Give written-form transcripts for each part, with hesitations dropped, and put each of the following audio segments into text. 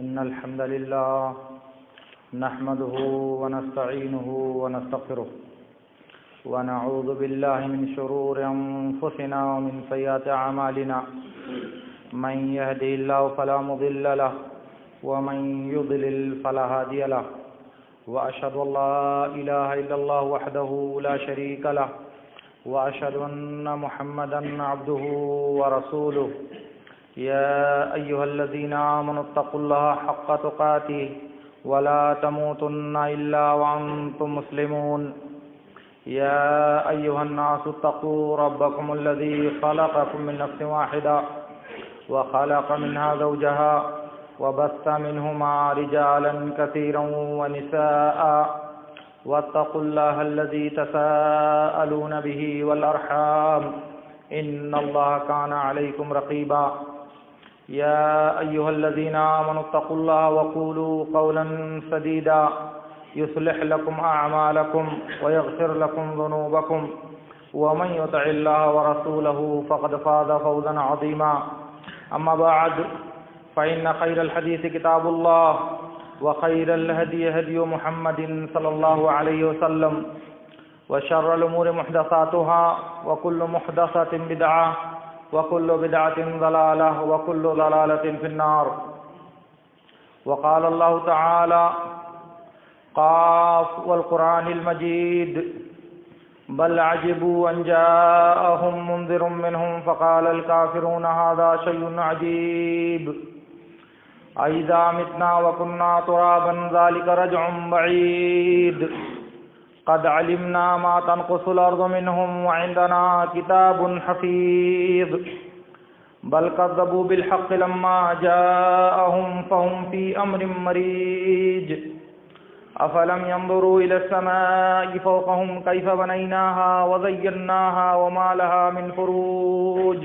إن الحمد لله نحمده ونستعينه ونستغفره ونعوذ بالله من شرور أنفسنا ومن سيئات أعمالنا من يهده الله فلا مضل له ومن يضلل فلا هادي له وأشهد أن لا إله إلا الله وحده لا شريك له وأشهد أن محمدا عبده ورسوله يا أيها الذين آمنوا اتقوا الله حق تقاته ولا تموتن إلا وأنتم مسلمون يا أيها الناس اتقوا ربكم الذي خلقكم من نفس واحدة وخلق منها زوجها وبث منهما رجالا كثيرا ونساء واتقوا الله الذي تساءلون به والأرحام إن الله كان عليكم رقيبا يا أيها الذين آمنوا اتقوا الله وقولوا قولا سديدا يصلح لكم أعمالكم ويغفر لكم ذنوبكم ومن يطع الله ورسوله فقد فاز فوزا عظيما أما بعد فإن خير الحديث كتاب الله وخير الهدي هدي محمد صلى الله عليه وسلم وشر الأمور محدثاتها وكل محدثة بدعة وكل بدعة ضلالة وكل ضلالة في النار وقال الله تعالى قاف والقرآن المجيد بل عجبوا أن جاءهم منذر منهم فقال الكافرون هذا شيء عجيب أإذا متنا وكنا ترابا ذلك رجع بعيد قد علمنا ما تنقص الأرض منهم وعندنا كتاب حفيظ بل كذبوا بالحق لما جاءهم فهم في أمر مريج أفلم ينظروا إلى السماء فوقهم كيف بنيناها وزيناها وما لها من فروج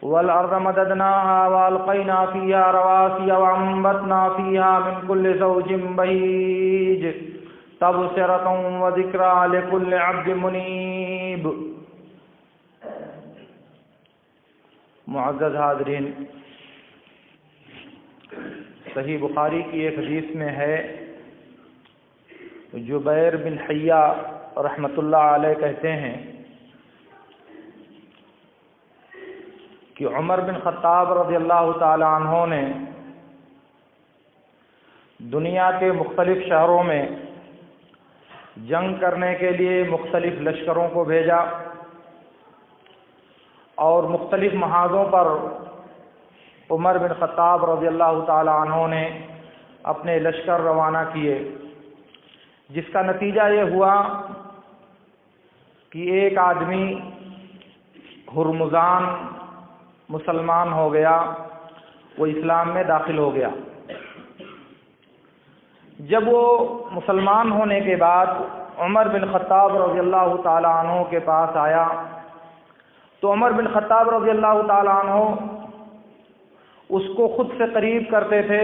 والأرض مددناها وألقينا فيها رواسي وأنبتنا فيها من كل زوج بهيج تبصرة وذكرى لكل عبد منیب۔ معزز حاضرین، صحیح بخاری کی ایک حدیث میں ہے، جبیر بن حیہ رحمۃ اللہ علیہ کہتے ہیں کہ عمر بن خطاب رضی اللہ تعالی عنہ نے دنیا کے مختلف شہروں میں جنگ کرنے کے لیے مختلف لشکروں کو بھیجا اور مختلف محاذوں پر عمر بن خطاب رضی اللہ تعالی عنہ نے اپنے لشکر روانہ کیے، جس کا نتیجہ یہ ہوا کہ ایک آدمی ہرمزان مسلمان ہو گیا، وہ اسلام میں داخل ہو گیا۔ جب وہ مسلمان ہونے کے بعد عمر بن خطاب رضی اللہ تعالی عنہ کے پاس آیا تو عمر بن خطاب رضی اللہ تعالی عنہ اس کو خود سے قریب کرتے تھے،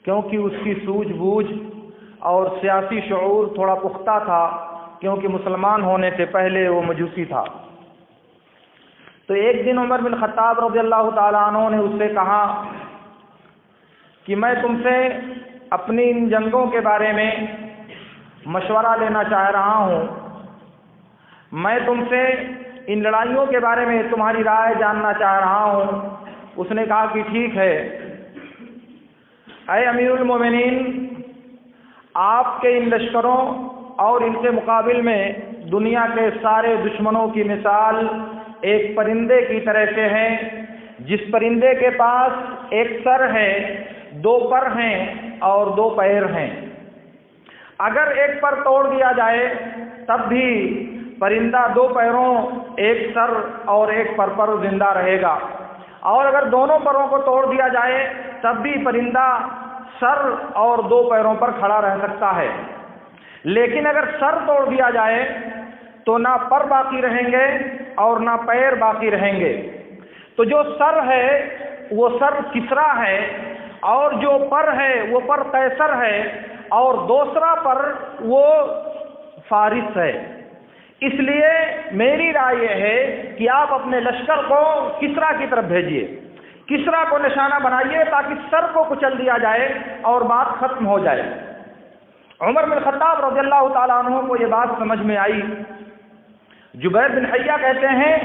کیونکہ اس کی سوجھ بوجھ اور سیاسی شعور تھوڑا پختہ تھا، کیونکہ مسلمان ہونے سے پہلے وہ مجوسی تھا۔ تو ایک دن عمر بن خطاب رضی اللہ تعالی عنہ نے اس سے کہا کہ میں تم سے اپنی ان جنگوں کے بارے میں مشورہ لینا چاہ رہا ہوں، میں تم سے ان لڑائیوں کے بارے میں تمہاری رائے جاننا چاہ رہا ہوں۔ اس نے کہا کہ ٹھیک ہے، اے امیر المومنین، آپ کے ان لشکروں اور ان کے مقابل میں دنیا کے سارے دشمنوں کی مثال ایک پرندے کی طرح سے ہے، جس پرندے کے پاس ایک سر ہے، دو پر ہیں اور دو پیر ہیں۔ اگر ایک پر توڑ دیا جائے تب بھی پرندہ دو پیروں، ایک سر اور ایک پر زندہ رہے گا، اور اگر دونوں پروں کو توڑ دیا جائے تب بھی پرندہ سر اور دو پیروں پر کھڑا رہ سکتا ہے۔ لیکن اگر سر توڑ دیا جائے تو نہ پر باقی رہیں گے اور نہ پیر باقی رہیں گے۔ تو جو سر ہے وہ سر کسرا ہے، اور جو پر ہے وہ پر قیصر ہے، اور دوسرا پر وہ فارس ہے۔ اس لیے میری رائے یہ ہے کہ آپ اپنے لشکر کو کسرا کی طرف بھیجیے، کسرا کو نشانہ بنائیے تاکہ سر کو کچل دیا جائے اور بات ختم ہو جائے۔ عمر بن خطاب رضی اللہ تعالیٰ عنہ کو یہ بات سمجھ میں آئی۔ جبیر بن حیہ کہتے ہیں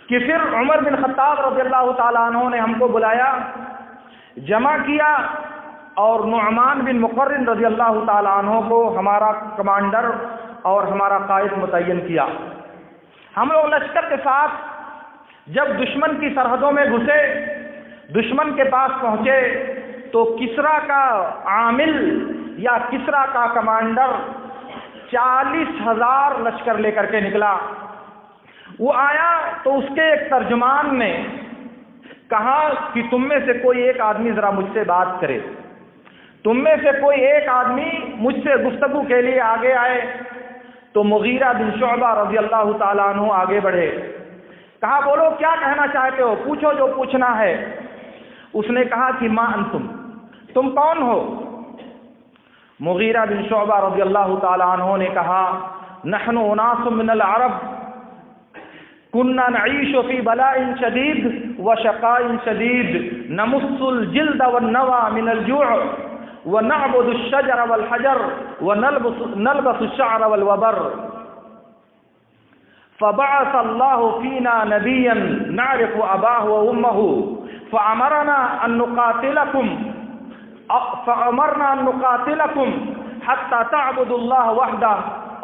کہ پھر عمر بن خطاب رضی اللہ تعالیٰ عنہ نے ہم کو بلایا، جمع کیا اور نعمان بن مقرن رضی اللہ تعالیٰ عنہ کو ہمارا کمانڈر اور ہمارا قائد متعین کیا۔ ہم لوگ لشکر کے ساتھ جب دشمن کی سرحدوں میں گھسے، دشمن کے پاس پہنچے تو کسرا کا عامل یا کسرا کا کمانڈر 40,000 لشکر لے کر کے نکلا۔ وہ آیا تو اس کے ایک ترجمان نے کہا کہ تم میں سے کوئی ایک آدمی ذرا مجھ سے بات کرے، تم میں سے کوئی ایک آدمی مجھ سے گفتگو کے لیے آگے آئے۔ تو مغیرہ بن شعبہ رضی اللہ تعالیٰ عنہ آگے بڑھے، کہا بولو کیا کہنا چاہتے ہو، پوچھو جو پوچھنا ہے۔ اس نے کہا کہ ما انتم، تم کون ہو؟ مغیرہ بن شعبہ رضی اللہ تعالیٰ عنہ نے کہا نحن اناس من العرب كنا نعيش في بلاء شديد وشقاء شديد نمص الجلد والنوى من الجوع ونعبد الشجر والحجر ونلبس الشعر والوبر فبعث الله فينا نبيا نعرف أباه وأمه فأمرنا أن نقاتلكم حتى تعبدوا الله وحده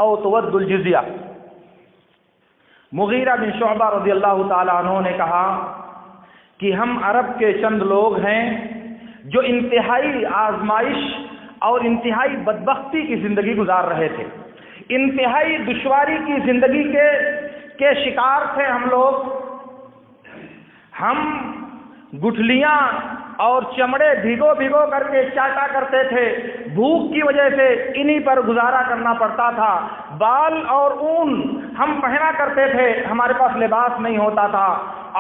أو تودوا الجزية۔ مغیرہ بن شعبہ رضی اللہ تعالیٰ عنہ نے کہا کہ ہم عرب کے چند لوگ ہیں جو انتہائی آزمائش اور انتہائی بدبختی کی زندگی گزار رہے تھے، انتہائی دشواری کی زندگی کے شکار تھے ہم لوگ۔ ہم گٹھلیاں اور چمڑے بھگو بھگو کر کے چاٹا کرتے تھے، بھوک کی وجہ سے انہی پر گزارا کرنا پڑتا تھا۔ بال اور اون ہم پہنا کرتے تھے، ہمارے پاس لباس نہیں ہوتا تھا،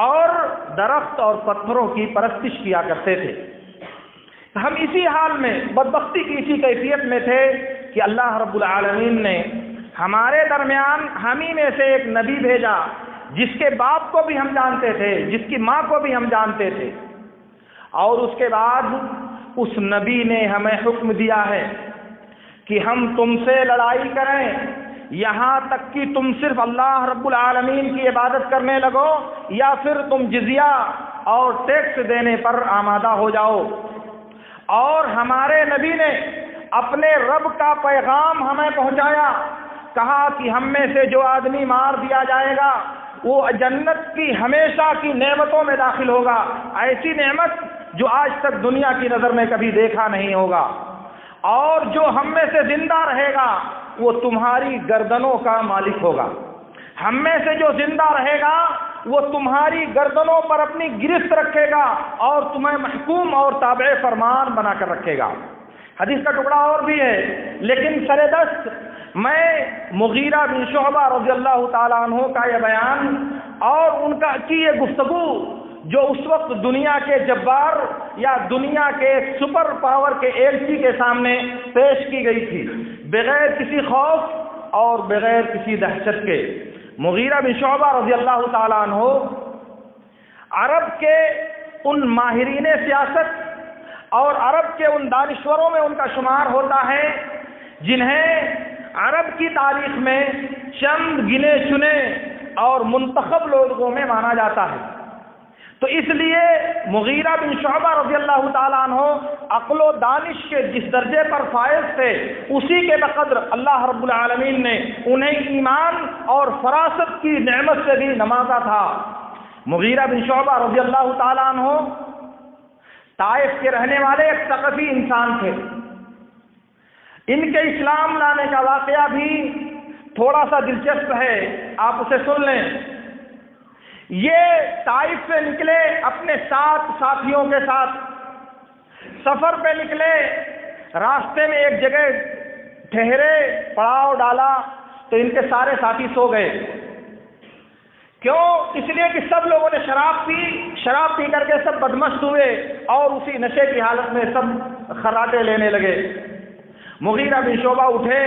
اور درخت اور پتھروں کی پرستش کیا کرتے تھے۔ ہم اسی حال میں، بدبختی کی اسی کیفیت میں تھے کہ اللہ رب العالمین نے ہمارے درمیان ہمیں میں سے ایک نبی بھیجا جس کے باپ کو بھی ہم جانتے تھے، جس کی ماں کو بھی ہم جانتے تھے، اور اس کے بعد اس نبی نے ہمیں حکم دیا ہے کہ ہم تم سے لڑائی کریں یہاں تک کہ تم صرف اللہ رب العالمین کی عبادت کرنے لگو یا پھر تم جزیہ اور ٹیکس دینے پر آمادہ ہو جاؤ۔ اور ہمارے نبی نے اپنے رب کا پیغام ہمیں پہنچایا، کہا کہ ہم میں سے جو آدمی مار دیا جائے گا وہ جنت کی ہمیشہ کی نعمتوں میں داخل ہوگا، ایسی نعمت جو آج تک دنیا کی نظر میں کبھی دیکھا نہیں ہوگا، اور جو ہم میں سے زندہ رہے گا وہ تمہاری گردنوں کا مالک ہوگا، ہم میں سے جو زندہ رہے گا وہ تمہاری گردنوں پر اپنی گرفت رکھے گا اور تمہیں محکوم اور تابع فرمان بنا کر رکھے گا۔ حدیث کا ٹکڑا اور بھی ہے، لیکن سر دست میں مغیرہ بن شعبہ رضی اللہ تعالیٰ عنہ کا یہ بیان اور ان کی یہ گفتگو جو اس وقت دنیا کے جبار یا دنیا کے سپر پاور کے ایلچی کے سامنے پیش کی گئی تھی، بغیر کسی خوف اور بغیر کسی دہشت کے۔ مغیرہ بن شعبہ رضی اللہ تعالیٰ عنہ عرب کے ان ماہرین سیاست اور عرب کے ان دانشوروں میں ان کا شمار ہوتا ہے جنہیں عرب کی تاریخ میں چند گنے چنے اور منتخب لوگوں میں مانا جاتا ہے۔ تو اس لیے مغیرہ بن شعبہ رضی اللہ تعالیٰ عنہ عقل و دانش کے جس درجے پر فائز تھے، اسی کے بقدر اللہ رب العالمین نے انہیں ایمان اور فراست کی نعمت سے بھی نوازا تھا۔ مغیرہ بن شعبہ رضی اللہ تعالیٰ عنہ طائف کے رہنے والے ایک ثقفی انسان تھے۔ ان کے اسلام لانے کا واقعہ بھی تھوڑا سا دلچسپ ہے، آپ اسے سن لیں۔ یہ طائف سے نکلے اپنے 7 ساتھیوں کے ساتھ، سفر پہ نکلے، راستے میں ایک جگہ ٹھہرے، پڑاؤ ڈالا تو ان کے سارے ساتھی سو گئے۔ کیوں؟ اس لیے کہ سب لوگوں نے شراب پی کر کے سب بدمست ہوئے اور اسی نشے کی حالت میں سب خراٹے لینے لگے۔ مغیرہ بن شعبہ اٹھے،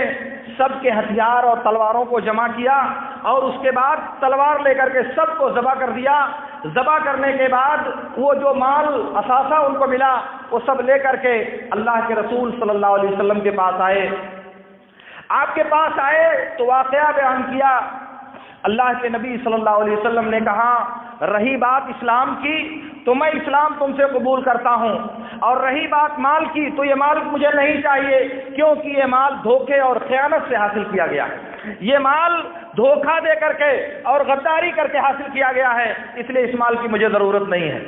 سب کے ہتھیار اور تلواروں کو جمع کیا اور اس کے بعد تلوار لے کر کے سب کو ذبح کر دیا۔ ذبح کرنے کے بعد وہ جو مال اثاثہ ان کو ملا وہ سب لے کر کے اللہ کے رسول صلی اللہ علیہ وسلم کے پاس آئے۔ آپ کے پاس آئے تو واقعہ بیان کیا۔ اللہ کے نبی صلی اللہ علیہ وسلم نے کہا رہی بات اسلام کی تو میں اسلام تم سے قبول کرتا ہوں، اور رہی بات مال کی تو یہ مال مجھے نہیں چاہیے، کیونکہ یہ مال دھوکے اور خیانت سے حاصل کیا گیا ہے، یہ مال دھوکہ دے کر کے اور غداری کر کے حاصل کیا گیا ہے، اس لیے اس مال کی مجھے ضرورت نہیں ہے۔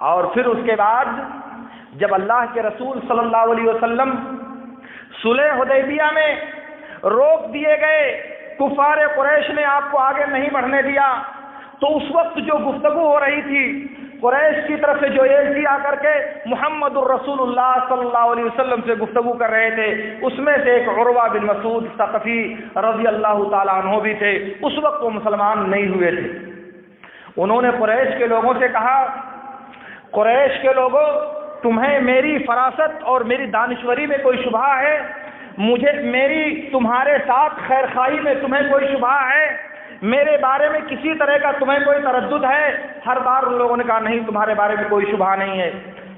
اور پھر اس کے بعد جب اللہ کے رسول صلی اللہ علیہ وسلم صلح حدیبیہ میں روک دیے گئے، کفار قریش نے آپ کو آگے نہیں بڑھنے دیا، تو اس وقت جو گفتگو ہو رہی تھی قریش کی طرف سے جو ایجنسی آ کر کے محمد الرسول اللہ صلی اللہ علیہ وسلم سے گفتگو کر رہے تھے، اس میں سے ایک عروہ بن مسعود ثقفی رضی اللہ تعالیٰ عنہ بھی تھے۔ اس وقت وہ مسلمان نہیں ہوئے تھے۔ انہوں نے قریش کے لوگوں سے کہا قریش کے لوگوں، تمہیں میری فراست اور میری دانشوری میں کوئی شبہ ہے؟ مجھے میری تمہارے ساتھ خیر خواہی میں تمہیں کوئی شبہ ہے؟ میرے بارے میں کسی طرح کا تمہیں کوئی تردد ہے؟ ہر بار ان لوگوں نے کہا نہیں، تمہارے بارے میں کوئی شبہ نہیں ہے۔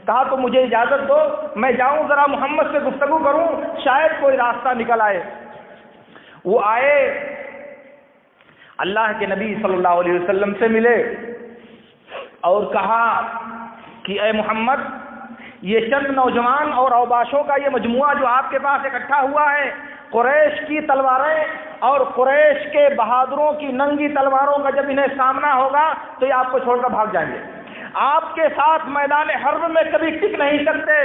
کہا تو مجھے اجازت دو، میں جاؤں ذرا محمد سے گفتگو کروں، شاید کوئی راستہ نکل آئے۔ وہ آئے، اللہ کے نبی صلی اللہ علیہ وسلم سے ملے اور کہا کہ اے محمد، یہ چند نوجوان اور اوباشوں کا یہ مجموعہ جو آپ کے پاس اکٹھا ہوا ہے، قریش کی تلواریں اور قریش کے بہادروں کی ننگی تلواروں کا جب انہیں سامنا ہوگا تو یہ آپ کو چھوڑ کر بھاگ جائیں گے، آپ کے ساتھ میدان حرب میں کبھی ٹک نہیں سکتے،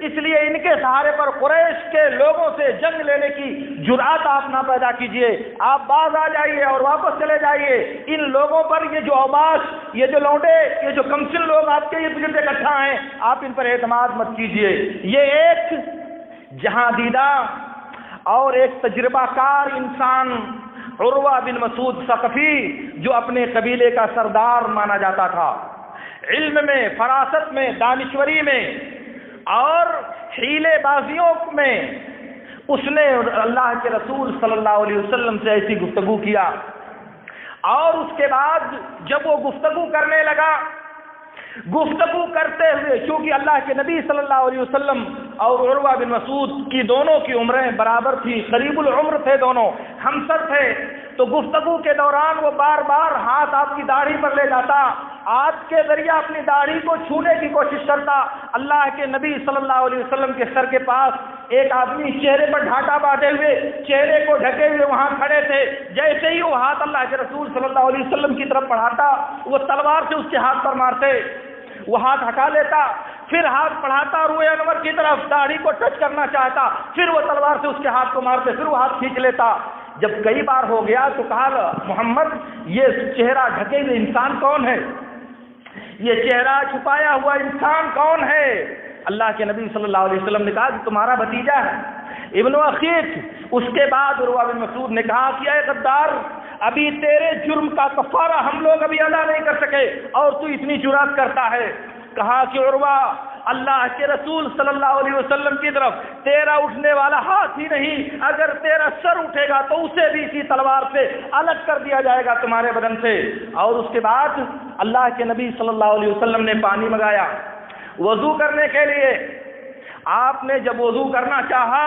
اس لیے ان کے سہارے پر قریش کے لوگوں سے جنگ لینے کی جرأت آپ نہ پیدا کیجیے، آپ باز آ جائیے اور واپس چلے جائیے۔ ان لوگوں پر یہ جو اوباش، یہ جو لونڈے، یہ جو کمسن لوگ آپ کے ارد گرد اکٹھا ہیں، آپ ان پر اعتماد مت کیجیے۔ یہ ایک جہاں دیدہ اور ایک تجربہ کار انسان عروہ بن مسعود ثقفی، جو اپنے قبیلے کا سردار مانا جاتا تھا، علم میں، فراست میں، دانشوری میں اور حیلے بازیوں میں، اس نے اللہ کے رسول صلی اللہ علیہ وسلم سے ایسی گفتگو کیا۔ اور اس کے بعد جب وہ گفتگو کرنے لگا، گفتگو کرتے ہوئے، چونکہ اللہ کے نبی صلی اللہ علیہ وسلم اور عروہ بن مسعود کی دونوں کی عمریں برابر تھی، قریب العمر تھے، دونوں ہمسر تھے، تو گفتگو کے دوران وہ بار بار ہاتھ آپ کی داڑھی پر لے جاتا، ہاتھ کے ذریعے اپنی داڑھی کو چھونے کی کوشش کرتا۔ اللہ کے نبی صلی اللہ علیہ وسلم کے سر کے پاس ایک آدمی چہرے پر ڈھانٹا باندھے ہوئے، چہرے کو ڈھکے ہوئے وہاں کھڑے تھے، جیسے ہی وہ ہاتھ اللہ کے رسول صلی اللہ علیہ وسلم کی طرف بڑھاتا، وہ تلوار سے اس کے ہاتھ پر مارتے، وہ ہاتھ ہٹا لیتا، پھر ہاتھ بڑھاتا روئے انور کی طرف، داڑھی کو ٹچ کرنا چاہتا، پھر وہ تلوار سے اس کے ہاتھ کو مارتے، پھر وہ ہاتھ کھینچ لیتا۔ جب کئی بار ہو گیا تو کہا محمد، یہ چہرہ ڈھکے ہوئے انسان کون ہے؟ یہ چہرہ چھپایا ہوا انسان کون ہے؟ اللہ کے نبی صلی اللہ علیہ وسلم نے کہا کہ تمہارا بھتیجا ہے، ابن اخیک۔ اس کے بعد عروہ بن مسعود نے کہا کہ اے غدار، ابھی تیرے جرم کا کفارہ ہم لوگ ابھی ادا نہیں کر سکے اور تو اتنی جرأت کرتا ہے۔ کہا کہ عروہ، اللہ کے رسول صلی اللہ علیہ وسلم کی طرف تیرا اٹھنے والا ہاتھ ہی نہیں، اگر تیرا سر اٹھے گا تو اسے بھی اسی تلوار سے الگ کر دیا جائے گا تمہارے بدن سے۔ اور اس کے بعد اللہ کے نبی صلی اللہ علیہ وسلم نے پانی منگایا وضو کرنے کے لیے۔ آپ نے جب وضو کرنا چاہا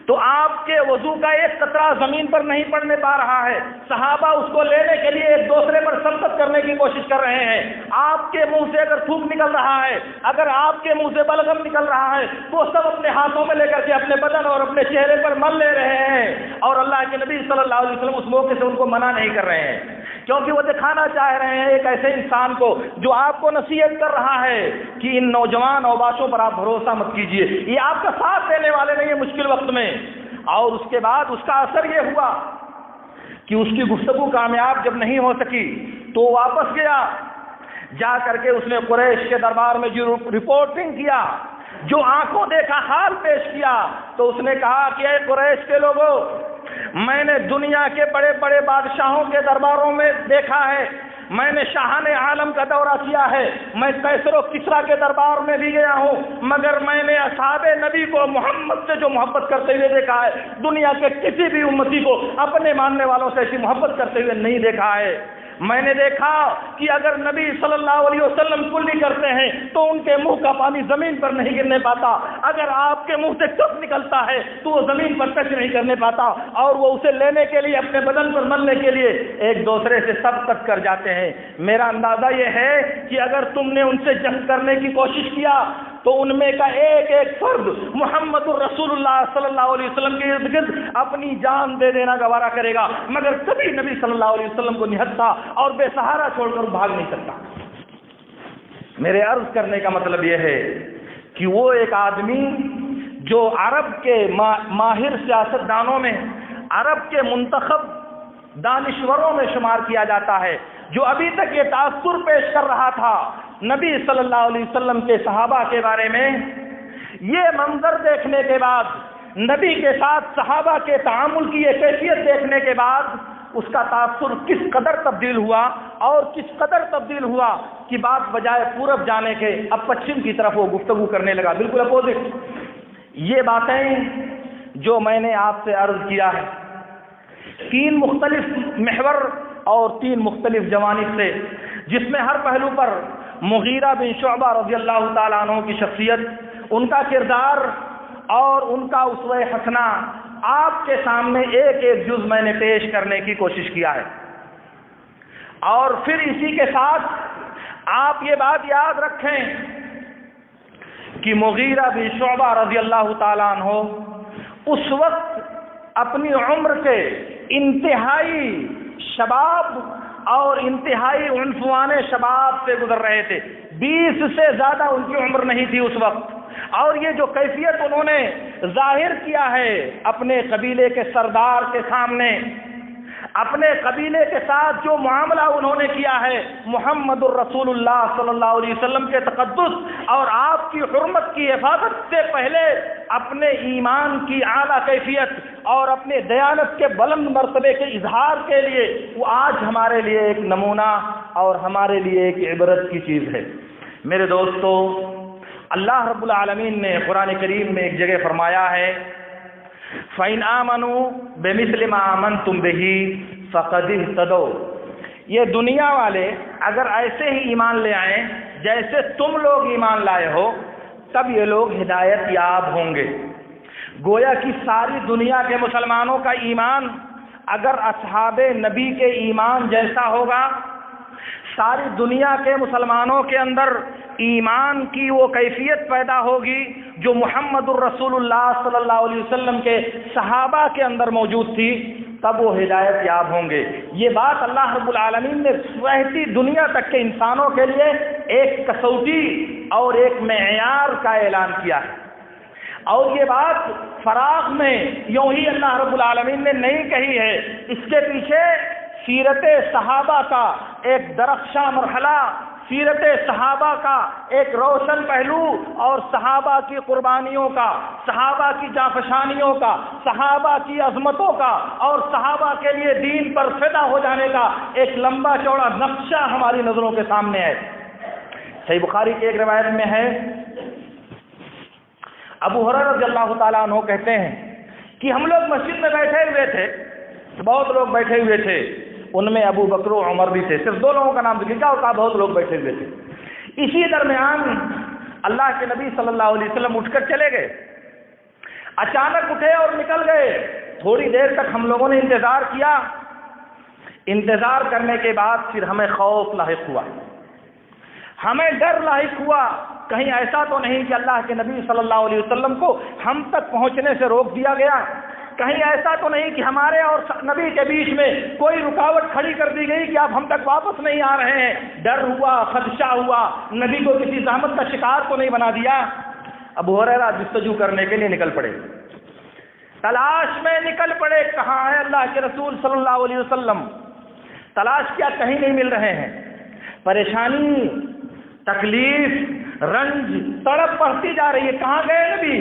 تو آپ کے وضو کا ایک قطرہ زمین پر نہیں پڑنے پا رہا ہے، صحابہ اس کو لینے کے لیے ایک دوسرے پر سلطت کرنے کی کوشش کر رہے ہیں۔ آپ کے منہ سے اگر تھوک نکل رہا ہے، اگر آپ کے منہ سے بلغم نکل رہا ہے، وہ سب اپنے ہاتھوں میں لے کر کے اپنے بدن اور اپنے چہرے پر مل لے رہے ہیں، اور اللہ کے نبی صلی اللہ علیہ وسلم اس موقع سے ان کو منع نہیں کر رہے ہیں، کیونکہ وہ دکھانا چاہ رہے ہیں ایک ایسے انسان کو جو آپ کو نصیحت کر رہا ہے کہ ان نوجوان اوباشوں پر آپ بھروسہ مت کیجیے، یہ آپ کا ساتھ دینے والے نہیں ہیں مشکل وقت میں۔ اور اس کے بعد اس کا اثر یہ ہوا کہ اس کی گفتگو کامیاب جب نہیں ہو سکی تو واپس گیا، جا کر کے اس نے قریش کے دربار میں جو رپورٹنگ کیا، جو آنکھوں دیکھا حال پیش کیا، تو اس نے کہا کہ اے قریش کے لوگوں، میں نے دنیا کے بڑے بڑے بادشاہوں کے درباروں میں دیکھا ہے، میں نے شاہان عالم کا دورہ کیا ہے، میں کیسر و کسریٰ کے دربار میں بھی گیا ہوں، مگر میں نے اصحاب نبی کو محمد سے جو محبت کرتے ہوئے دیکھا ہے، دنیا کے کسی بھی امتی کو اپنے ماننے والوں سے ایسی محبت کرتے ہوئے نہیں دیکھا ہے۔ میں نے دیکھا کہ اگر نبی صلی اللہ علیہ وسلم کلی کرتے ہیں تو ان کے منہ کا پانی زمین پر نہیں گرنے پاتا، اگر آپ کے منہ سے کف نکلتا ہے تو وہ زمین پر ٹچ نہیں کرنے پاتا، اور وہ اسے لینے کے لیے اپنے بدن پر ملنے کے لیے ایک دوسرے سے سبقت کر جاتے ہیں۔ میرا اندازہ یہ ہے کہ اگر تم نے ان سے جنگ کرنے کی کوشش کیا تو ان میں کا ایک ایک فرد محمد الرسول اللہ صلی اللہ علیہ وسلم کے ارد گرد اپنی جان دے دینا گوارا کرے گا، مگر کبھی نبی صلی اللہ علیہ وسلم کو نہتا اور بے سہارا چھوڑ کر بھاگ نہیں سکتا۔ میرے عرض کرنے کا مطلب یہ ہے کہ وہ ایک آدمی جو عرب کے ماہر سیاست دانوں میں، عرب کے منتخب دانشوروں میں شمار کیا جاتا ہے، جو ابھی تک یہ تاثر پیش کر رہا تھا نبی صلی اللہ علیہ وسلم کے صحابہ کے بارے میں، یہ منظر دیکھنے کے بعد، نبی کے ساتھ صحابہ کے تعامل کی یہ کیفیت دیکھنے کے بعد اس کا تاثر کس قدر تبدیل ہوا، اور کس قدر تبدیل ہوا کہ بات بجائے پورب جانے کے اب پچھم کی طرف وہ گفتگو کرنے لگا، بالکل اپوزٹ۔ یہ باتیں جو میں نے آپ سے عرض کیا ہے، تین مختلف محور اور تین مختلف جوانب سے، جس میں ہر پہلو پر مغیرہ بن شعبہ رضی اللہ تعالیٰ عنہ کی شخصیت، ان کا کردار اور ان کا اسوہ حسنہ آپ کے سامنے ایک ایک جز میں نے پیش کرنے کی کوشش کیا ہے، اور پھر اسی کے ساتھ آپ یہ بات یاد رکھیں کہ مغیرہ بن شعبہ رضی اللہ تعالیٰ عنہ اس وقت اپنی عمر کے انتہائی شباب اور انتہائی عنفوان شباب سے گزر رہے تھے، 20 سے زیادہ ان کی عمر نہیں تھی اس وقت، اور یہ جو کیفیت انہوں نے ظاہر کیا ہے اپنے قبیلے کے سردار کے سامنے، اپنے قبیلے کے ساتھ جو معاملہ انہوں نے کیا ہے، محمد الرسول اللہ صلی اللہ علیہ وسلم کے تقدس اور آپ کی حرمت کی حفاظت سے پہلے اپنے ایمان کی اعلیٰ کیفیت اور اپنے دیانت کے بلند مرتبے کے اظہار کے لیے، وہ آج ہمارے لیے ایک نمونہ اور ہمارے لیے ایک عبرت کی چیز ہے۔ میرے دوستو، اللہ رب العالمین نے قرآن کریم میں ایک جگہ فرمایا ہے، فَإِنْ آمَنُوا بِمِثْلِ مَا آمَنْتُمْ بِهِ فَقَدِ اهْتَدَوْا، یہ دنیا والے اگر ایسے ہی ایمان لے آئیں جیسے تم لوگ ایمان لائے ہو، تب یہ لوگ ہدایت یاب ہوں گے۔ گویا کہ ساری دنیا کے مسلمانوں کا ایمان اگر اصحاب نبی کے ایمان جیسا ہوگا، ساری دنیا کے مسلمانوں کے اندر ایمان کی وہ کیفیت پیدا ہوگی جو محمد الرسول اللہ صلی اللہ علیہ وسلم کے صحابہ کے اندر موجود تھی، تب وہ ہدایت یاب ہوں گے۔ یہ بات اللہ رب العالمین نے رہتی دنیا تک کے انسانوں کے لیے ایک کسوٹی اور ایک معیار کا اعلان کیا ہے، اور یہ بات فراغ میں یوں ہی اللہ رب العالمین نے نہیں کہی ہے، اس کے پیچھے سیرت صحابہ کا ایک درخشاں مرحلہ، سیرت صحابہ کا ایک روشن پہلو، اور صحابہ کی قربانیوں کا، صحابہ کی جانفشانیوں کا، صحابہ کی عظمتوں کا، اور صحابہ کے لیے دین پر فدا ہو جانے کا ایک لمبا چوڑا نقشہ ہماری نظروں کے سامنے ہے۔ صحیح بخاری کی ایک روایت میں ہے، ابو ہریرہ رضی اللہ تعالیٰ عنہ کہتے ہیں کہ ہم لوگ مسجد میں بیٹھے ہوئے تھے، بہت لوگ بیٹھے ہوئے تھے، ان میں ابو بکر و عمر بھی تھے، صرف 2 لوگوں کا نام ذکر کیا ہوتا، بہت لوگ بیٹھے ہوئے تھے۔ اسی درمیان اللہ کے نبی صلی اللہ علیہ وسلم اٹھ کر چلے گئے، اچانک اٹھے اور نکل گئے۔ تھوڑی دیر تک ہم لوگوں نے انتظار کیا، انتظار کرنے کے بعد پھر ہمیں خوف لاحق ہوا، ہمیں ڈر لاحق ہوا، کہیں ایسا تو نہیں کہ اللہ کے نبی صلی اللہ علیہ وسلم کو ہم تک پہنچنے سے روک دیا گیا، کہیں ایسا تو نہیں کہ ہمارے اور نبی کے بیچ میں کوئی رکاوٹ کھڑی کر دی گئی کہ آپ ہم تک واپس نہیں آ رہے ہیں۔ ڈر ہوا، خدشہ ہوا، نبی کو کسی زحمت کا شکار تو نہیں بنا دیا۔ ابو ہریرہ جستجو کرنے کے لیے نکل پڑے، تلاش میں نکل پڑے، کہاں ہے اللہ کے رسول صلی اللہ علیہ وسلم؟ تلاش کیا، کہیں نہیں مل رہے ہیں۔ پریشانی، تکلیف، رنج، تڑپ بڑھتی جا رہی ہے، کہاں گئے نبی،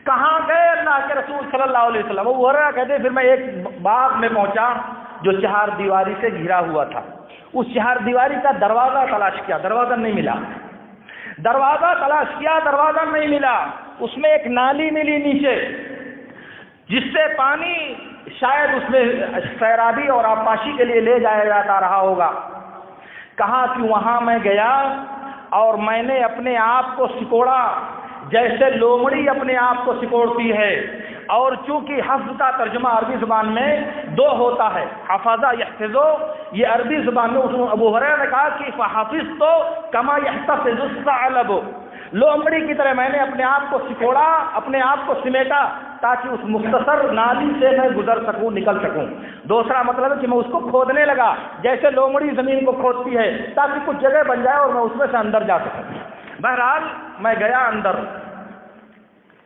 کہاں گئے اللہ کے رسول صلی اللہ علیہ وسلم؟ وہ ہو رہا کہتے پھر میں ایک باغ میں پہنچا جو 4 دیواری سے گھرا ہوا تھا، اس چہار دیواری کا دروازہ تلاش کیا، دروازہ نہیں ملا، دروازہ تلاش کیا، دروازہ نہیں ملا۔ اس میں ایک نالی ملی نیچے، جس سے پانی شاید اس میں سیرابی اور آبپاشی کے لیے لے جایا جاتا رہا ہوگا۔ کہا کہ وہاں میں گیا اور میں نے اپنے آپ کو سکوڑا جیسے لومڑی اپنے آپ کو سکوڑتی ہے۔ اور چونکہ حفظ کا ترجمہ عربی زبان میں دو ہوتا ہے، حفظہ یحفظو، یہ عربی زبان میں ابو ہریرہ نے کہا کہ فحفظت کما یحتفظ الثعلب، لومڑی کی طرح میں نے اپنے آپ کو سکوڑا، اپنے آپ کو سمیٹا تاکہ اس مختصر نالی سے میں گزر سکوں، نکل سکوں۔ دوسرا مطلب ہے کہ میں اس کو کھودنے لگا جیسے لومڑی زمین کو کھودتی ہے تاکہ کچھ جگہ بن جائے اور میں اس میں سے اندر جا سکوں۔ بہرحال میں گیا اندر،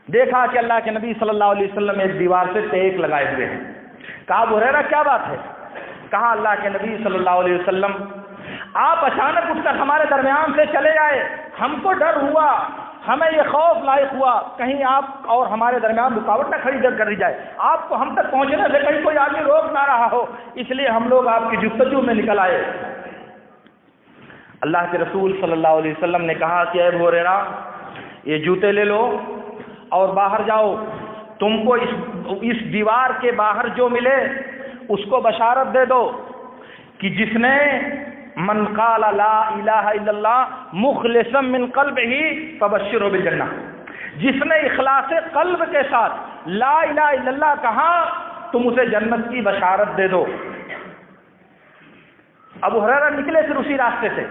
دیکھا کہ اللہ کے نبی صلی اللہ علیہ وسلم ایک دیوار سے ٹیک لگائے ہوئے ہیں۔ کہا ابو ہریرہ کیا بات ہے؟ کہا اللہ کے نبی صلی اللہ علیہ وسلم آپ اچانک اٹھ کر ہمارے درمیان سے چلے آئے، ہم کو ڈر ہوا، ہمیں یہ خوف لاحق ہوا کہیں آپ اور ہمارے درمیان رکاوٹ نہ کھڑی کر دی جائے، آپ کو ہم تک پہنچنے سے کہیں کوئی آدمی روک نہ رہا ہو، اس لیے ہم لوگ آپ کی جستجو میں نکل آئے۔ اللہ کے رسول صلی اللہ علیہ وسلم نے کہا کہ اے ابو ہریرہ یہ جوتے لے لو اور باہر جاؤ، تم کو اس دیوار کے باہر جو ملے اس کو بشارت دے دو کہ جس نے من قال لا الہ الا اللہ مخلصا من قلبہ فبشرہ بالجنہ، جس نے اخلاص قلب کے ساتھ لا الہ الا اللہ کہا تم اسے جنت کی بشارت دے دو۔ ابو ہریرہ نکلے پھر اسی راستے سے،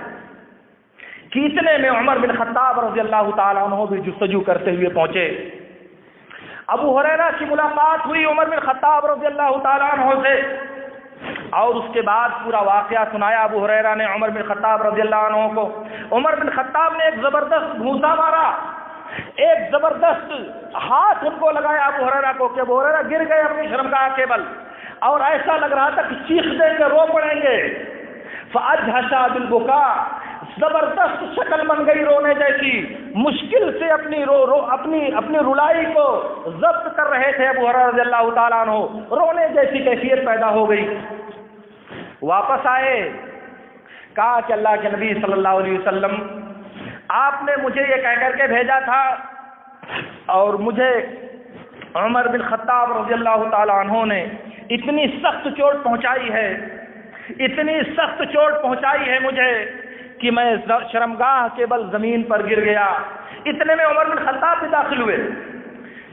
کتنے میں عمر بن خطاب رضی اللہ تعالیٰ عنہ بھی جستجو کرتے ہوئے پہنچے۔ ابو ہریرہ کی ملاقات ہوئی عمر بن خطاب رضی اللہ تعالیٰ عنہ سے، اور اس کے بعد پورا واقعہ سنایا ابو ہریرہ نے عمر بن خطاب رضی اللہ عنہ کو۔ عمر بن خطاب نے ایک زبردست گھونسا مارا، ایک زبردست ہاتھ ان کو لگایا ابو ہریرہ کو کہ ابو ہریرہ گر گئے اپنی شرمگاہ کے بل، اور ایسا لگ رہا تھا کہ چیخ دے کے رو پڑیں گے۔ فاجھشا بالبکا، زبردست شکل بن گئی رونے جیسی، مشکل سے اپنی رلائی کو ضبط کر رہے تھے ابو ہریرہ رضی اللہ تعالیٰ عنہ، رونے جیسی کیفیت پیدا ہو گئی۔ واپس آئے، کہا کہ اللہ کے نبی صلی اللہ علیہ وسلم آپ نے مجھے یہ کہہ کر کے بھیجا تھا اور مجھے عمر بن خطاب رضی اللہ تعالیٰ عنہ نے اتنی سخت چوٹ پہنچائی ہے، اتنی سخت چوٹ پہنچائی ہے مجھے کہ میں شرمگاہ کے بل زمین پر گر گیا۔ اتنے میں عمر بن خطاب بھی داخل ہوئے،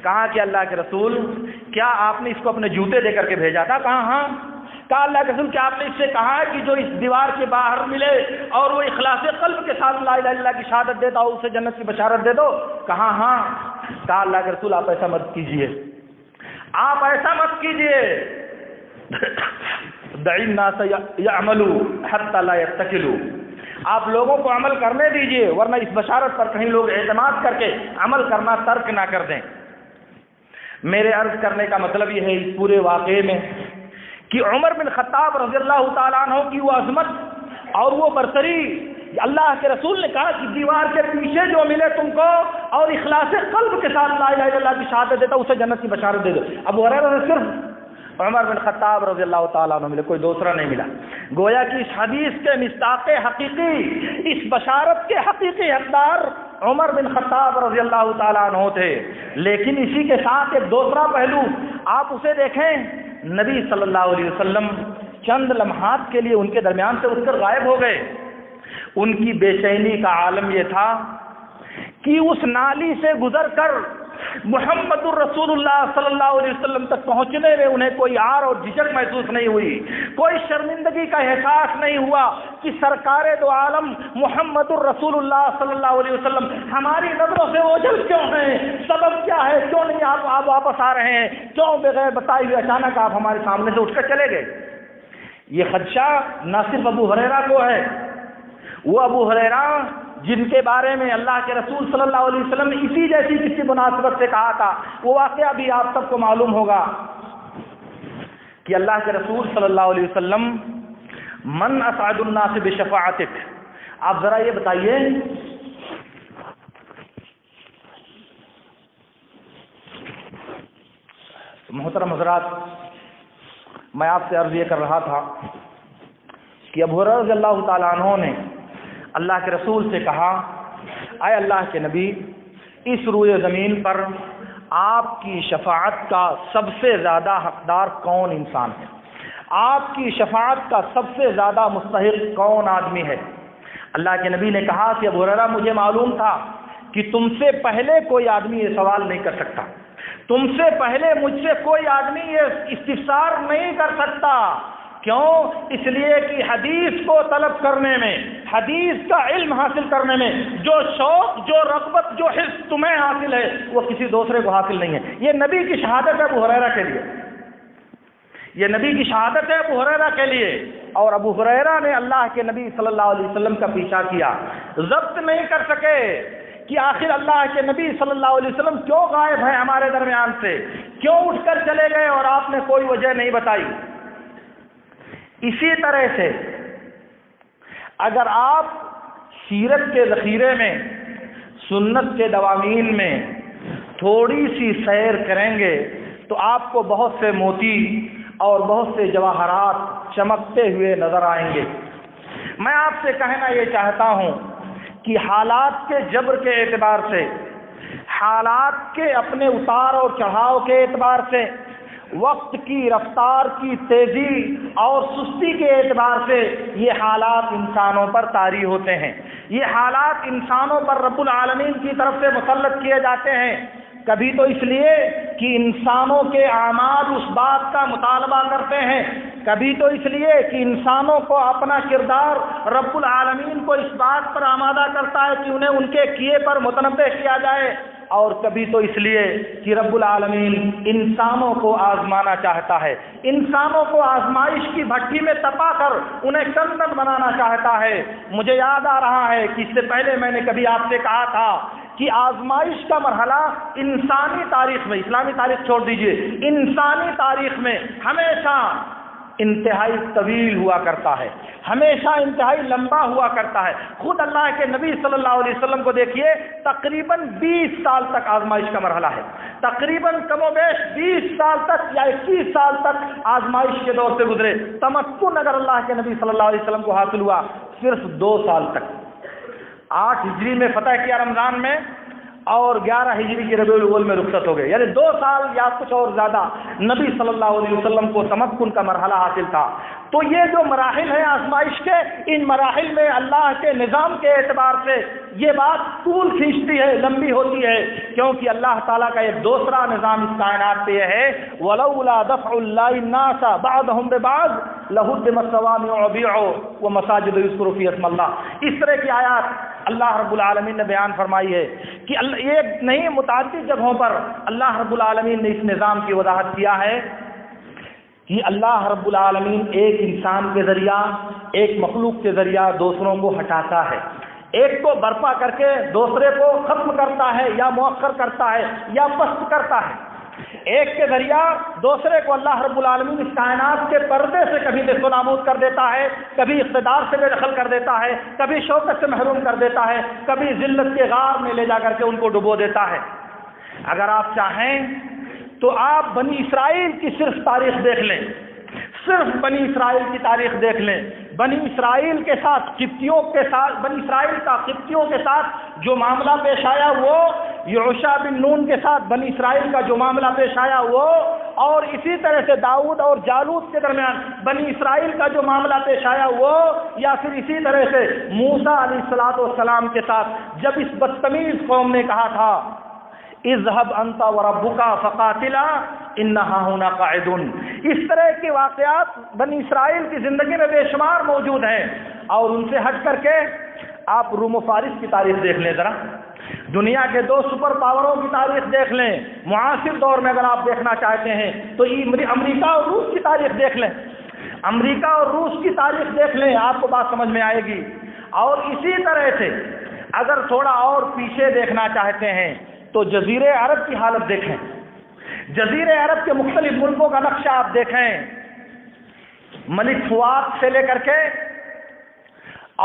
کہا کہ اللہ کے رسول کیا آپ نے اس کو اپنے جوتے دے کر کے بھیجا تھا؟ کہا ہاں۔ کہا اللہ کے رسول کیا آپ نے اس سے کہا ہے کہ جو اس دیوار کے باہر ملے اور وہ اخلاص قلب کے ساتھ لا الہ الا اللہ کی شہادت دیتا ہو اسے جنت کی بشارت دے دو؟ کہا ہاں۔ کہا اللہ کے رسول آپ ایسا مت کیجئے، آپ ایسا مت کیجئے، دعی الناس یعملوا حتی لا یتکلوا، آپ لوگوں کو عمل کرنے دیجئے ورنہ اس بشارت پر کہیں لوگ اعتماد کر کے عمل کرنا ترک نہ کر دیں۔ میرے عرض کرنے کا مطلب یہ ہے اس پورے واقعے میں کہ عمر بن خطاب رضی اللہ تعالیٰ عنہ کی وہ عظمت اور وہ برتری، اللہ کے رسول نے کہا کہ دیوار کے پیچھے جو ملے تم کو اور اخلاص قلب کے ساتھ لا الہ الا اللہ کی شہادت دیتا اسے جنت کی بشارت دے دو۔ ابو ہریرہ نے صرف عمر بن خطاب رضی اللہ تعالیٰ عنہ ملے، کوئی دوسرا نہیں ملا۔ گویا کہ اس حدیث کے مصداق حقیقی، اس بشارت کے حقیقی حقدار عمر بن خطاب رضی اللہ تعالیٰ عنہ تھے۔ لیکن اسی کے ساتھ ایک دوسرا پہلو آپ اسے دیکھیں، نبی صلی اللہ علیہ وسلم چند لمحات کے لیے ان کے درمیان سے اٹھ کر غائب ہو گئے۔ ان کی بے چینی کا عالم یہ تھا کہ اس نالی سے گزر کر محمد الرسول اللہ صلی اللہ علیہ وسلم تک پہنچنے میں انہیں کوئی عار اور جھجک محسوس نہیں ہوئی، کوئی شرمندگی کا احساس نہیں ہوا کہ سرکار دو عالم محمد الرسول اللہ صلی اللہ علیہ وسلم ہماری نظروں سے اوجھل کیوں ہیں، سبب کیا ہے، کیوں نہیں آپ واپس آ رہے ہیں، کیوں بغیر بتائے ہوئے اچانک آپ ہمارے سامنے سے اٹھ کر چلے گئے۔ یہ خدشہ نہ صرف ابو ہریرہ کو ہے، وہ ابو ہریرہ جن کے بارے میں اللہ کے رسول صلی اللہ علیہ وسلم نے اسی جیسی کسی مناسبت سے کہا تھا، وہ واقعہ بھی آپ سب کو معلوم ہوگا کہ اللہ کے رسول صلی اللہ علیہ وسلم من اسعد الناس بشفاعتک، آپ ذرا یہ بتائیے محترم حضرات، میں آپ سے عرض یہ کر رہا تھا کہ ابو ہریرہ رضی اللہ تعالیٰ عنہ نے اللہ کے رسول سے کہا، اے اللہ کے نبی، اس روئے زمین پر آپ کی شفاعت کا سب سے زیادہ حقدار کون انسان ہے؟ آپ کی شفاعت کا سب سے زیادہ مستحق کون آدمی ہے؟ اللہ کے نبی نے کہا کہ ابو ہریرہ مجھے معلوم تھا کہ تم سے پہلے کوئی آدمی یہ سوال نہیں کر سکتا، تم سے پہلے مجھ سے کوئی آدمی یہ استفسار نہیں کر سکتا۔ کیوں؟ اس لیے کہ حدیث کو طلب کرنے میں، حدیث کا علم حاصل کرنے میں جو شوق، جو رغبت، جو حرص تمہیں حاصل ہے وہ کسی دوسرے کو حاصل نہیں ہے۔ یہ نبی کی شہادت ہے ابو ہریرہ کے لیے، یہ نبی کی شہادت ہے ابو ہریرہ کے لیے۔ اور ابو ہریرہ نے اللہ کے نبی صلی اللہ علیہ وسلم کا پیچھا کیا، ضبط نہیں کر سکے کہ آخر اللہ کے نبی صلی اللہ علیہ وسلم کیوں غائب ہیں ہمارے درمیان سے، کیوں اٹھ کر چلے گئے اور آپ نے کوئی وجہ نہیں بتائی۔ اسی طرح سے اگر آپ سیرت کے ذخیرے میں، سنت کے دواوین میں تھوڑی سی سیر کریں گے تو آپ کو بہت سے موتی اور بہت سے جواہرات چمکتے ہوئے نظر آئیں گے۔ میں آپ سے کہنا یہ چاہتا ہوں کہ حالات کے جبر کے اعتبار سے، حالات کے اپنے اتار اور چڑھاؤ کے اعتبار سے، وقت کی رفتار کی تیزی اور سستی کے اعتبار سے یہ حالات انسانوں پر طاری ہوتے ہیں، یہ حالات انسانوں پر رب العالمین کی طرف سے مسلط کیے جاتے ہیں۔ کبھی تو اس لیے کہ انسانوں کے اعمال اس بات کا مطالبہ کرتے ہیں، کبھی تو اس لیے کہ انسانوں کو اپنا کردار رب العالمین کو اس بات پر آمادہ کرتا ہے کہ انہیں ان کے کیے پر متنبہ کیا جائے، اور کبھی تو اس لیے کہ رب العالمین انسانوں کو آزمانا چاہتا ہے، انسانوں کو آزمائش کی بھٹی میں تپا کر انہیں کندن بنانا چاہتا ہے۔ مجھے یاد آ رہا ہے کہ اس سے پہلے میں نے کبھی آپ سے کہا تھا کہ آزمائش کا مرحلہ انسانی تاریخ میں، اسلامی تاریخ چھوڑ دیجئے، انسانی تاریخ میں ہمیشہ انتہائی طویل ہوا کرتا ہے، ہمیشہ انتہائی لمبا ہوا کرتا ہے۔ خود اللہ کے نبی صلی اللہ علیہ وسلم کو دیکھیے، تقریباً 20 سال تک آزمائش کا مرحلہ ہے، تقریباً کم و بیش 20 سال تک یا 21 سال تک آزمائش کے دور سے گزرے۔ تمکن اگر اللہ کے نبی صلی اللہ علیہ وسلم کو حاصل ہوا صرف 2 سال تک۔ 8 ہجری میں فتح کیا رمضان میں، اور 11 ہجری کی ربیع الاول میں رخصت ہو گئے، یعنی 2 سال یا کچھ اور زیادہ نبی صلی اللہ علیہ وسلم کو تمکن کا مرحلہ حاصل تھا۔ تو یہ جو مراحل ہیں آزمائش کے، ان مراحل میں اللہ کے نظام کے اعتبار سے یہ بات طول کھینچتی ہے، لمبی ہوتی ہے، کیونکہ اللہ تعالیٰ کا ایک دوسرا نظام اس کائنات پہ یہ ہے، وَلَوْلَا دَفْعُ اللَّهِ النَّاسَ بَعْضَهُمْ بِبَعْضٍ لَهُدِّمَتْ صَوَامِعُ وَبِيعٌ وَمَسَاجِدُ يُذْكَرُ فِيهَا اسْمُ اللَّهِ۔ اس طرح کی آیات اللہ رب العالمین نے بیان فرمائی ہے کہ ایک نہیں متعدد جگہوں پر اللہ رب العالمین نے اس نظام کی وضاحت کیا ہے کہ اللہ رب العالمین ایک انسان کے ذریعہ، ایک مخلوق کے ذریعہ دوسروں کو ہٹاتا ہے، ایک کو برپا کر کے دوسرے کو ختم کرتا ہے یا مؤخر کرتا ہے یا پست کرتا ہے۔ ایک کے ذریعہ دوسرے کو اللہ رب العالمین اس کائنات کے پردے سے کبھی نیست و نابود کر دیتا ہے، کبھی اقتدار سے بے دخل کر دیتا ہے، کبھی شوکت سے محروم کر دیتا ہے، کبھی ذلت کے غار میں لے جا کر کے ان کو ڈبو دیتا ہے۔ اگر آپ چاہیں تو آپ بنی اسرائیل کی صرف تاریخ دیکھ لیں، صرف بنی اسرائیل کی تاریخ دیکھ لیں، بنی اسرائیل کے ساتھ قبطیوں کے ساتھ، بنی اسرائیل کا قبطیوں کے ساتھ جو معاملہ پیش آیا وہ، یوشع بن نون کے ساتھ بنی اسرائیل کا جو معاملہ پیش آیا وہ، اور اسی طرح سے داؤد اور جالوت کے درمیان بنی اسرائیل کا جو معاملہ پیش آیا وہ، یا پھر اسی طرح سے موسیٰ علیہ السلام کے ساتھ جب اس بدتمیز قوم نے کہا تھا اذهب انت وربك فقاتلا انها هنا قاعدون، اس طرح کے واقعات بنی اسرائیل کی زندگی میں بے شمار موجود ہیں۔ اور ان سے ہٹ کر کے آپ روم و فارس کی تاریخ دیکھ لیں، ذرا دنیا کے 2 سپر پاوروں کی تاریخ دیکھ لیں، معاصر دور میں اگر آپ دیکھنا چاہتے ہیں تو امریکہ اور روس کی تاریخ دیکھ لیں، امریکہ اور روس کی تاریخ دیکھ لیں، آپ کو بات سمجھ میں آئے گی۔ اور اسی طرح سے اگر تھوڑا اور پیچھے دیکھنا چاہتے ہیں تو جزیرے عرب کی حالت دیکھیں، جزیرے عرب کے مختلف ملکوں کا نقشہ آپ دیکھیں، ملک فواد سے لے کر کے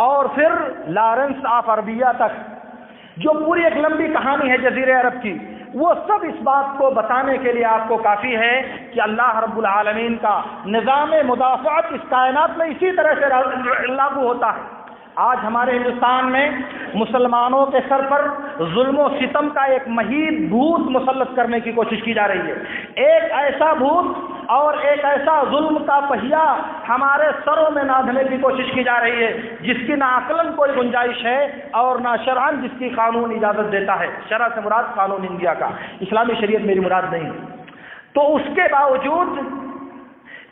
اور پھر لارنس آف عربیہ تک، جو پوری ایک لمبی کہانی ہے جزیرے عرب کی، وہ سب اس بات کو بتانے کے لیے آپ کو کافی ہے کہ اللہ رب العالمین کا نظام مدافعت اس کائنات میں اسی طرح سے لاگو ہوتا ہے۔ آج ہمارے ہندوستان میں مسلمانوں کے سر پر ظلم و ستم کا ایک مہیب بھوت مسلط کرنے کی کوشش کی جا رہی ہے۔ ایک ایسا بھوت اور ایک ایسا ظلم کا پہیا ہمارے سروں میں نادھنے کی کوشش کی جا رہی ہے جس کی نہ عقلاً کوئی گنجائش ہے اور نہ شرعاً جس کی قانون اجازت دیتا ہے۔ شرع سے مراد قانون انڈیا کا، اسلامی شریعت میری مراد نہیں۔ تو اس کے باوجود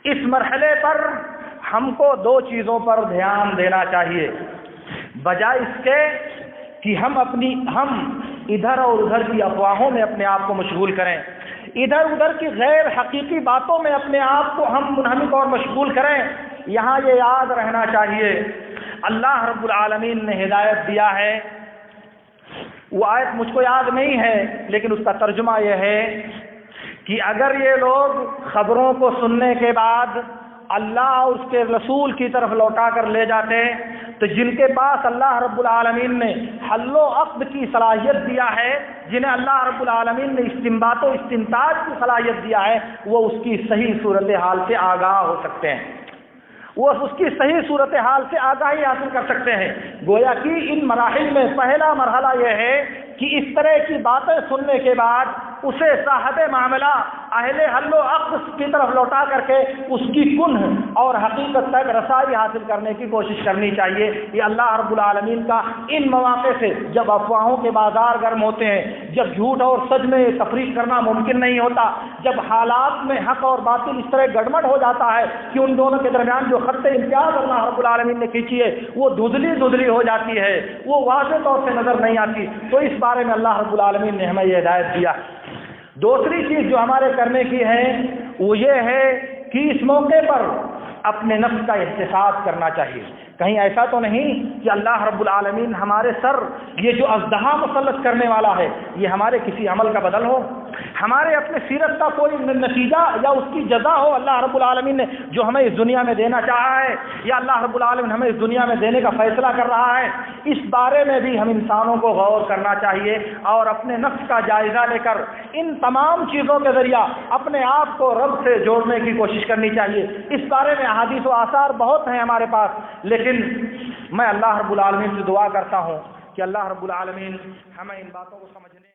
اس مرحلے پر ہم کو دو چیزوں پر دھیان دینا چاہیے، بجائے اس کے کہ ہم ادھر اور ادھر کی افواہوں میں اپنے آپ کو مشغول کریں، ادھر ادھر کی غیر حقیقی باتوں میں اپنے آپ کو ہم منہمک اور مشغول کریں۔ یہاں یہ یاد رہنا چاہیے اللہ رب العالمین نے ہدایت دیا ہے، وہ آیت مجھ کو یاد نہیں ہے لیکن اس کا ترجمہ یہ ہے کہ اگر یہ لوگ خبروں کو سننے کے بعد اللہ اور اس کے رسول کی طرف لوٹا کر لے جاتے تو جن کے پاس اللہ رب العالمین نے حل و عقد کی صلاحیت دیا ہے، جنہیں اللہ رب العالمین نے استنباط و استنتاج کی صلاحیت دیا ہے، وہ اس کی صحیح صورتحال سے آگاہ ہو سکتے ہیں، وہ اس کی صحیح صورتحال سے آگاہی حاصل کر سکتے ہیں۔ گویا کہ ان مراحل میں پہلا مرحلہ یہ ہے کہ اس طرح کی باتیں سننے کے بعد اسے صاحب معاملہ اہل حل و عقد کی طرف لوٹا کر کے اس کی کنہ اور حقیقت تک رسائی حاصل کرنے کی کوشش کرنی چاہیے۔ یہ اللہ رب العالمین کا ان مواقع سے جب افواہوں کے بازار گرم ہوتے ہیں، جب جھوٹ اور سچ میں تفریق کرنا ممکن نہیں ہوتا، جب حالات میں حق اور باطل اس طرح گڑبڑ ہو جاتا ہے کہ ان دونوں کے درمیان جو خط امتیاز اللہ رب العالمین نے کھینچی ہے وہ دھندلی ہو جاتی ہے، وہ واضح طور سے نظر نہیں آتی، تو اس بارے میں اللہ رب العالمین نے ہمیں یہ ہدایت دیا۔ دوسری چیز جو ہمارے کرنے کی ہے وہ یہ ہے کہ اس موقع پر اپنے نفس کا احتساب کرنا چاہیے۔ کہیں ایسا تو نہیں کہ اللہ رب العالمین ہمارے سر یہ جو اژدہا مسلط کرنے والا ہے یہ ہمارے کسی عمل کا بدل ہو، ہمارے اپنے سیرت کا کوئی نتیجہ یا اس کی جزا ہو اللہ رب العالمین نے جو ہمیں اس دنیا میں دینا چاہا ہے، یا اللہ رب العالمین ہمیں اس دنیا میں دینے کا فیصلہ کر رہا ہے۔ اس بارے میں بھی ہم انسانوں کو غور کرنا چاہیے اور اپنے نفس کا جائزہ لے کر ان تمام چیزوں کے ذریعہ اپنے آپ کو رب سے جوڑنے کی کوشش کرنی چاہیے۔ اس بارے میں احادیث و آثار بہت ہیں ہمارے پاس، لیکن میں اللہ رب العالمین سے دعا کرتا ہوں کہ اللہ رب العالمین ہمیں ان باتوں کو سمجھنے